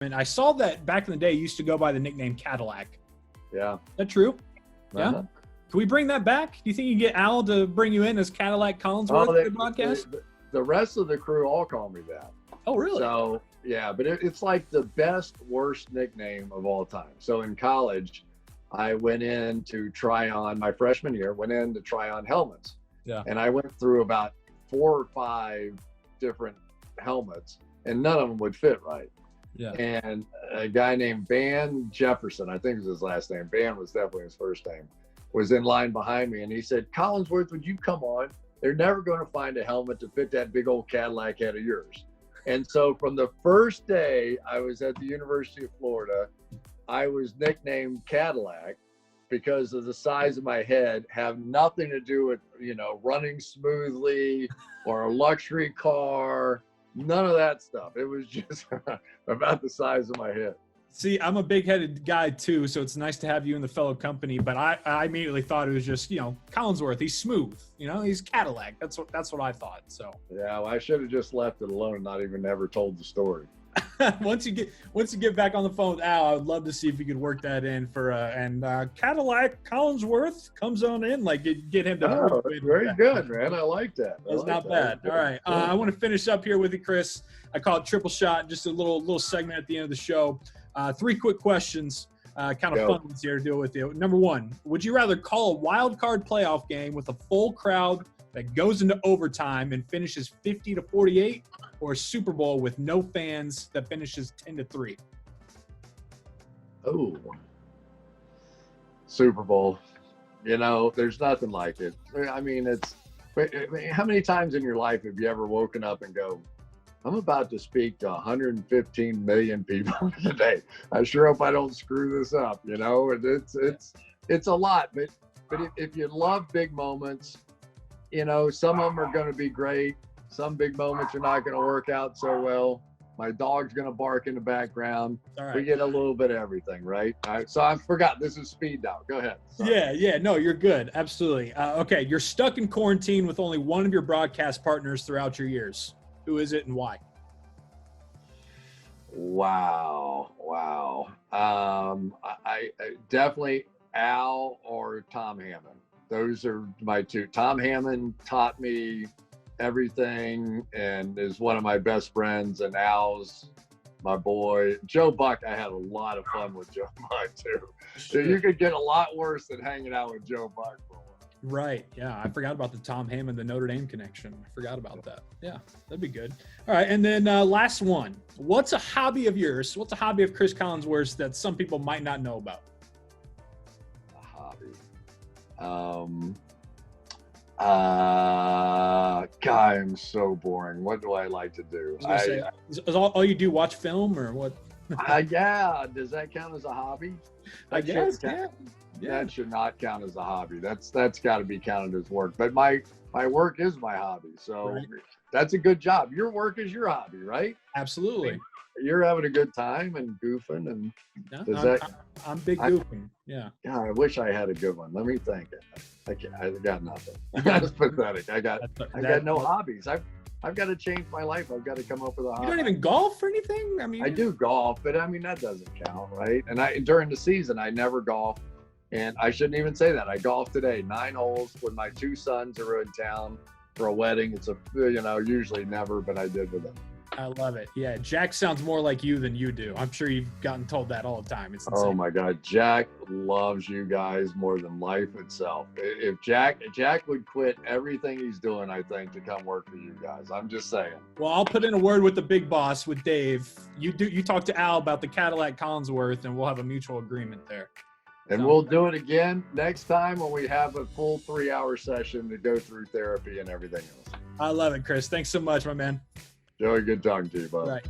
And I saw that back in the day, you used to go by the nickname Cadillac. Yeah. Is that true? Yeah. Uh-huh. Can we bring that back? Do you think you can get Al to bring you in as Cadillac Collinsworth for the podcast? The rest of the crew all call me that. Oh, really? So, yeah, but it's like the best, worst nickname of all time. So in college, I went in to try on, my freshman year, helmets. Yeah. And I went through about 4 or 5 different helmets, and none of them would fit right. Yeah. And a guy named Van Jefferson, I think was his last name, Van was definitely his first name, was in line behind me, and he said, Collinsworth, would you come on? They're never going to find a helmet to fit that big old Cadillac head of yours. And so from the first day I was at the University of Florida, I was nicknamed Cadillac because of the size of my head, have nothing to do with, running smoothly or a luxury car, none of that stuff. It was just about the size of my head. See, I'm a big-headed guy too, so it's nice to have you in the fellow company. But I immediately thought it was just, Collinsworth. He's smooth. He's Cadillac. That's what I thought. So yeah, well, I should have just left it alone and not even ever told the story. once you get back on the phone with Al, I would love to see if you could work that in for Cadillac Collinsworth comes on in, like get him to. Oh, very good, man. I like that. That's not bad. All right, I want to finish up here with you, Cris. I call it triple shot, just a little segment at the end of the show. 3 quick questions, kind of fun ones here to deal with you. Number 1, would you rather call a wild card playoff game with a full crowd that goes into overtime and finishes 50-48, or a Super Bowl with no fans that finishes 10-3? Oh, Super Bowl. There's nothing like it. I mean, how many times in your life have you ever woken up and go, I'm about to speak to 115 million people today. I sure hope I don't screw this up, and it's a lot, but if you love big moments, some of them are going to be great. Some big moments are not going to work out so well. My dog's going to bark in the background. All right. We get a little bit of everything, right? All right, so I forgot. This is speed dial. Go ahead. Sorry. Yeah. No, you're good. Absolutely. Okay, you're stuck in quarantine with only one of your broadcast partners throughout your years. Who is it and why? Wow. I definitely Al or Tom Hammond. Those are my 2. Tom Hammond taught me everything and is one of my best friends, and Al's my boy. Joe Buck, I had a lot of fun with Joe Buck too. So you could get a lot worse than hanging out with Joe Buck for a while. Right. Yeah. I forgot about the Tom Hammond, the Notre Dame connection. I forgot about that. Yeah. That'd be good. All right. And then last one. What's a hobby of yours? What's a hobby of Cris Collinsworth that some people might not know about? A hobby. God, I'm so boring. What do I like to do? Is all you do watch film or what? Yeah. Does that count as a hobby? I guess. Yeah. That should not count as a hobby. That's got to be counted as work. But my work is my hobby, so That's a good job. Your work is your hobby, right? Absolutely. You're having a good time and goofing, and I'm big goofing. Yeah. God, I wish I had a good one. Let me think. I got nothing. That's pathetic. I got no hobbies. I've got to change my life. I've got to come up with a hobby. You don't even golf or anything? I mean, I do golf, but I mean that doesn't count, right? And during the season I never golf. And I shouldn't even say that. I golfed today, 9 holes with my 2 sons who are in town for a wedding. It's usually never, but I did with them. I love it. Yeah, Jack sounds more like you than you do. I'm sure you've gotten told that all the time. It's insane. Oh my God, Jack loves you guys more than life itself. If Jack would quit everything he's doing, I think, to come work for you guys. I'm just saying. Well, I'll put in a word with the big boss, with Dave. You talk to Al about the Cadillac Collinsworth, and we'll have a mutual agreement there. And we'll do it again next time when we have a full 3-hour session to go through therapy and everything else. I love it, Cris. Thanks so much, my man. Joey, good talking to you, bud. Right.